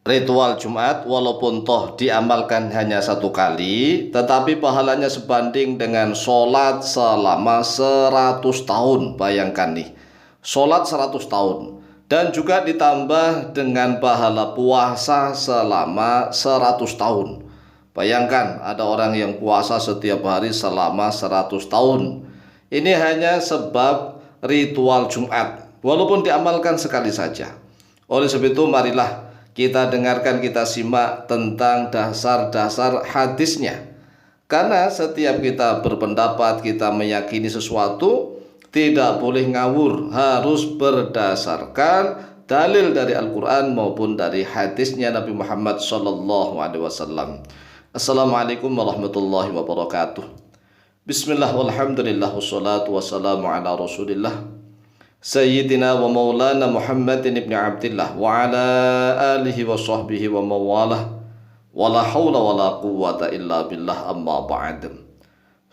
ritual Jumat walaupun toh diamalkan hanya satu kali, tetapi pahalanya sebanding dengan sholat selama 100 tahun. Bayangkan nih, sholat 100 tahun. Dan juga ditambah dengan pahala puasa selama 100 tahun. Bayangkan ada orang yang puasa setiap hari selama 100 tahun. Ini hanya sebab ritual Jumat, walaupun diamalkan sekali saja. Oleh sebab itu marilah kita dengarkan, kita simak tentang dasar-dasar hadisnya. Karena setiap kita berpendapat, kita meyakini sesuatu, tidak boleh ngawur, harus berdasarkan dalil dari Al-Quran maupun dari hadisnya Nabi Muhammad SAW. Assalamualaikum warahmatullahi wabarakatuh. Bismillah walhamdulillah wassalatu wassalamu ala rasulillah Sayyidina wa maulana Muhammadin ibn Abdillah wa ala alihi wa sahbihi wa mawalah wa la hawla wa la quwwata illa billah, amma ba'd.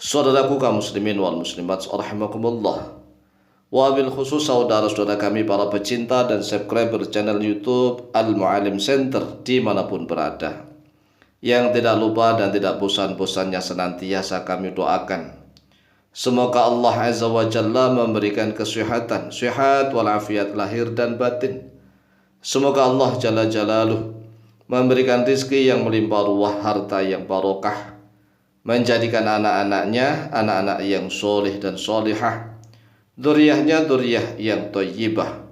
Saudaraku kaum muslimin wal muslimat rahimakumullah, wabil khusus saudara-saudara kami para pecinta dan subscriber channel YouTube Al-Mu'alim Center dimanapun berada, yang tidak lupa dan tidak bosan-bosannya senantiasa kami doakan semoga Allah Azza wa Jalla memberikan kesehatan, sehat walafiat lahir dan batin. Semoga Allah Jalla Jalaluh memberikan rizki yang melimpah ruah, harta yang barokah, menjadikan anak-anaknya anak-anak yang soleh dan solihah, dzurriyyahnya dzurriyyah yang thayyibah,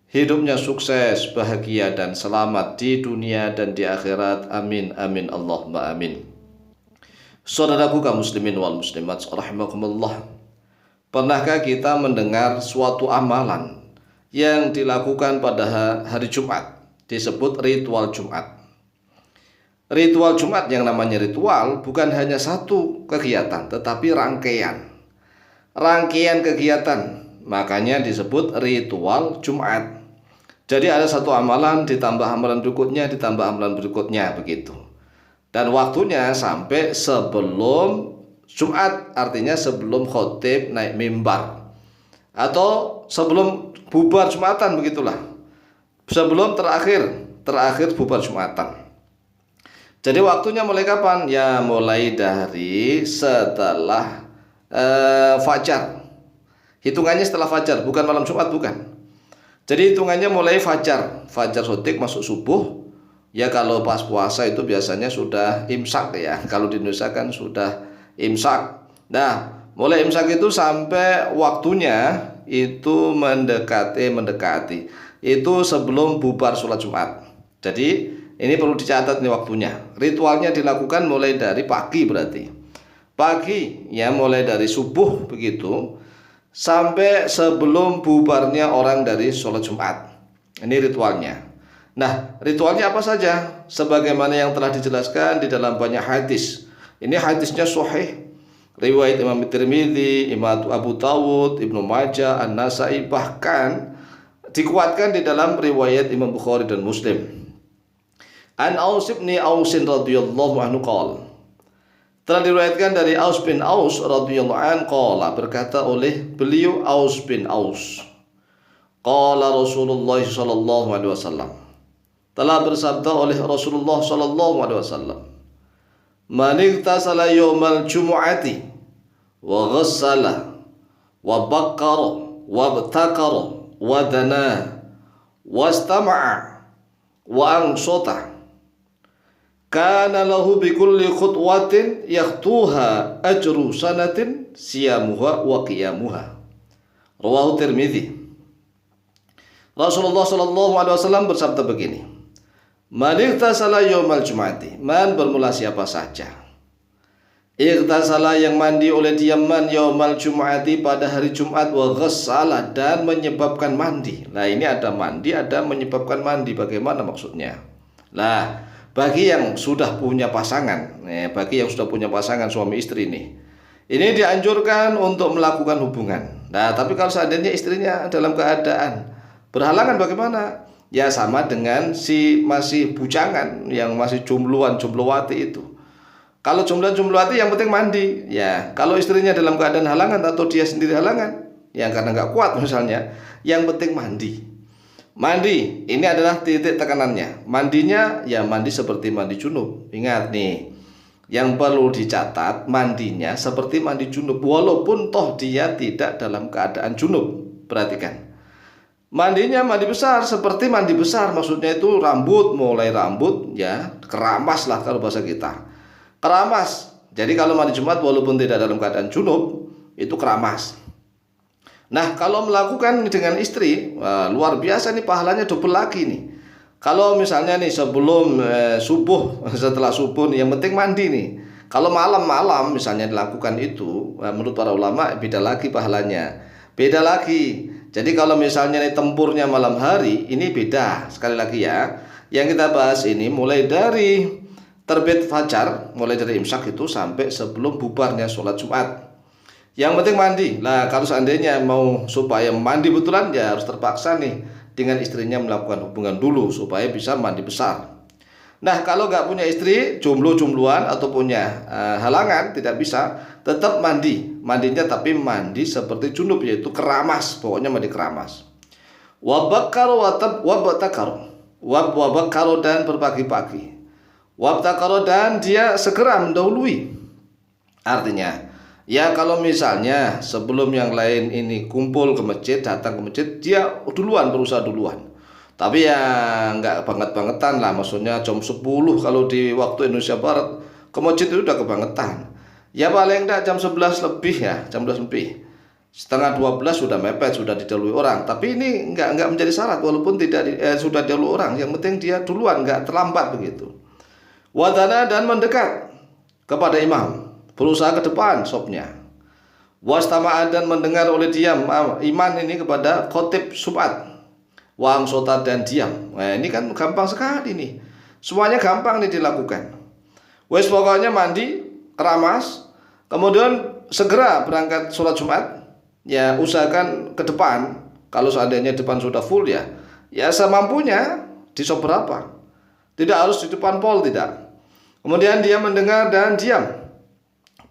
hidupnya sukses, bahagia dan selamat di dunia dan di akhirat. Amin amin Allahumma amin. Saudaraku kaum muslimin wal muslimat rahimakumullah, pernahkah kita mendengar suatu amalan yang dilakukan pada hari Jumat, disebut ritual Jumat? Ritual Jumat, yang namanya ritual, bukan hanya satu kegiatan tetapi rangkaian kegiatan, makanya disebut ritual Jumat. Jadi ada satu amalan ditambah amalan berikutnya, ditambah amalan berikutnya, begitu. Dan waktunya sampai sebelum Jumat, artinya sebelum khotib naik mimbar atau sebelum bubar Jumatan, begitulah. Sebelum terakhir bubar Jumatan. Jadi waktunya mulai kapan? Ya mulai dari setelah fajar. Hitungannya setelah fajar, bukan malam Jumat, bukan. Jadi hitungannya mulai fajar sotik masuk subuh. Ya kalau pas puasa itu biasanya sudah imsak ya. Kalau di Indonesia kan sudah imsak. Nah, mulai imsak itu sampai waktunya itu mendekati. Itu sebelum bubar sholat Jumat. Jadi ini perlu dicatat nih waktunya. Ritualnya dilakukan mulai dari pagi berarti. Pagi ya, mulai dari subuh begitu sampai sebelum bubarnya orang dari sholat Jumat. Ini ritualnya. Nah, ritualnya apa saja? Sebagaimana yang telah dijelaskan di dalam banyak hadis. Ini hadisnya sahih. Riwayat Imam Tirmidzi, Imam Abu Dawud, Ibnu Majah, An-Nasai, bahkan dikuatkan di dalam riwayat Imam Bukhari dan Muslim. An Aus bin Aus radhiyallahu anhu qala. Telah diriwayatkan dari Aus bin Aus radhiyallahu anhu qala, berkata oleh beliau Aus bin Aus, qala Rasulullah sallallahu alaihi wasallam, telah bersabda oleh Rasulullah sallallahu alaihi wasallam, man igtasala yaumal jumu'ati wa ghassala wa baqqara wa btakara wa dana wastama'a wa ansota, kana lahu bi kulli khutwatin yakhtuha ajru sanatin siyamuha wa qiyamuha. Rawahu Tirmidzi. Rasulullah sallallahu alaihi wasallam bersabda begini, man igtasala yaumal jumu'ati, man bermula siapa saja. Igtasala yang mandi oleh dia, man yaumal jumu'ati pada hari Jumat, wa ghassala dan menyebabkan mandi. Nah, ini ada mandi, ada menyebabkan mandi. Bagaimana maksudnya? Nah, bagi yang sudah punya pasangan, suami istri ini dianjurkan untuk melakukan hubungan. Nah, tapi kalau seandainya istrinya dalam keadaan berhalangan, bagaimana? Ya sama dengan si masih bujangan, yang masih jumluwati itu. Kalau jumluwati yang penting mandi. Ya, kalau istrinya dalam keadaan halangan atau dia sendiri halangan, yang karena nggak kuat misalnya, yang penting mandi. Mandi, ini adalah titik tekanannya. Mandinya ya mandi seperti mandi junub. Ingat nih, yang perlu dicatat mandinya seperti mandi junub, walaupun toh dia tidak dalam keadaan junub. Perhatikan, mandinya mandi besar seperti mandi besar, maksudnya itu rambut, mulai rambut ya keramas lah kalau bahasa kita, keramas. Jadi kalau mandi Jumat walaupun tidak dalam keadaan junub itu keramas. Nah, kalau melakukan dengan istri, wah, luar biasa nih, pahalanya double lagi nih. Kalau misalnya nih sebelum subuh, setelah subuh nih, yang penting mandi nih. Kalau malam-malam misalnya dilakukan itu, menurut para ulama beda lagi pahalanya. Beda lagi. Jadi kalau misalnya nih tempurnya malam hari, ini beda. Sekali lagi ya, yang kita bahas ini mulai dari terbit fajar, mulai dari imsak itu sampai sebelum bubarnya sholat Jumat. Yang penting mandi. Nah, kalau seandainya mau supaya mandi betulan, ya harus terpaksa nih dengan istrinya melakukan hubungan dulu supaya bisa mandi besar. Nah, kalau nggak punya istri, jomblo-jombloan atau punya halangan, tidak bisa, tetap mandi. Mandinya tapi mandi seperti junub, yaitu keramas. Pokoknya mandi keramas. Wabakaro dan berpagi-pagi. Wabtakaro dan dia segera mendahului. Artinya, ya kalau misalnya sebelum yang lain ini kumpul ke masjid, datang ke masjid, dia duluan, berusaha duluan. Tapi ya nggak banget-bangetan lah, maksudnya jam 10 kalau di waktu Indonesia Barat ke masjid itu udah kebangetan. Ya paling enggak jam 11 lebih ya, jam 11 lebih. Setengah 12 sudah mepet, sudah didahului orang. Tapi ini nggak menjadi syarat walaupun tidak sudah didahului orang. Yang penting dia duluan, nggak terlambat begitu. Wadana dan mendekat kepada imam, berusaha ke depan sopnya. Wastama'a dan mendengar oleh diam iman ini kepada khotib Jumat. Wang sota dan diam. Nah, ini kan gampang sekali nih. Semuanya gampang nih dilakukan. Wes pokoknya mandi, keramas, kemudian segera berangkat sholat Jumat. Ya usahakan ke depan. Kalau seandainya depan sudah full ya semampunya di sop berapa. Tidak harus di depan pol, tidak. Kemudian dia mendengar dan diam.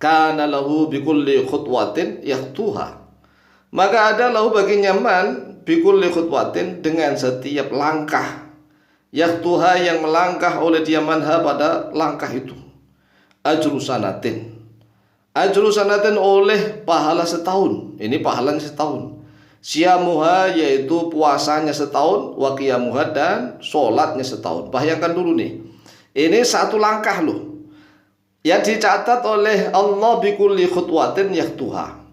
Kana lahu bikulli khutwatin yahtuha. Maka ada lahu baginya man bikulli khutwatin, dengan setiap langkah yahtuha yang melangkah oleh dia manha pada langkah itu, ajru sanatin. Ajru sanatin oleh pahala setahun. Ini pahalanya setahun. Siamuha yaitu puasanya setahun, wa qiyamuha dan sholatnya setahun. Bayangkan dulu nih, ini satu langkah loh yang dicatat oleh Allah bikulli khutwatin yahtuha.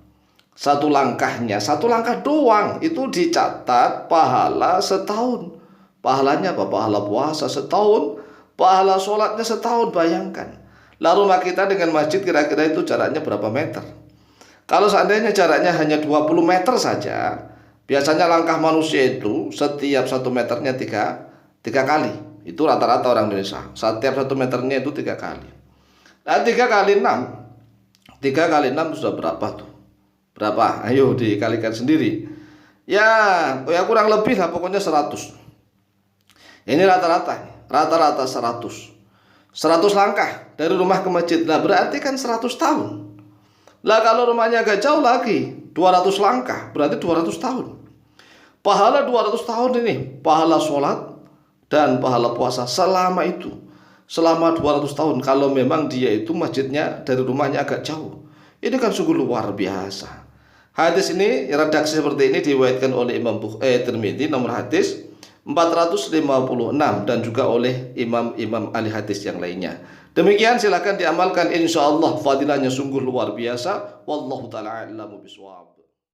Satu langkahnya, satu langkah doang itu dicatat pahala setahun. Pahalanya apa? Pahala puasa setahun, pahala sholatnya setahun. Bayangkan. Lalu rumah kita dengan masjid kira-kira itu jaraknya berapa meter? Kalau seandainya jaraknya hanya 20 meter saja, biasanya langkah manusia itu setiap 1 meternya tiga kali. Itu rata-rata orang Indonesia. Setiap 1 meternya itu 3 kali. Nah, 3 kali 6. 3 kali 6 sudah berapa tuh? Berapa? Ayo dikalikan sendiri. Ya kurang lebih lah, pokoknya 100. Ini rata-rata 100 langkah dari rumah ke masjid. Nah berarti kan 100 tahun. Lah kalau rumahnya agak jauh lagi, 200 langkah, berarti 200 tahun. Pahala 200 tahun ini, pahala sholat dan pahala puasa selama itu. Selama 200 tahun, kalau memang dia itu masjidnya dari rumahnya agak jauh. Ini kan sungguh luar biasa. Hadis ini, redaksi seperti ini diriwayatkan oleh Imam Tirmidzi, nomor hadis 456, dan juga oleh imam-imam ahli hadis yang lainnya. Demikian, silakan diamalkan, insyaallah fadilahnya sungguh luar biasa. Wallahu taala a'lamu bishawab.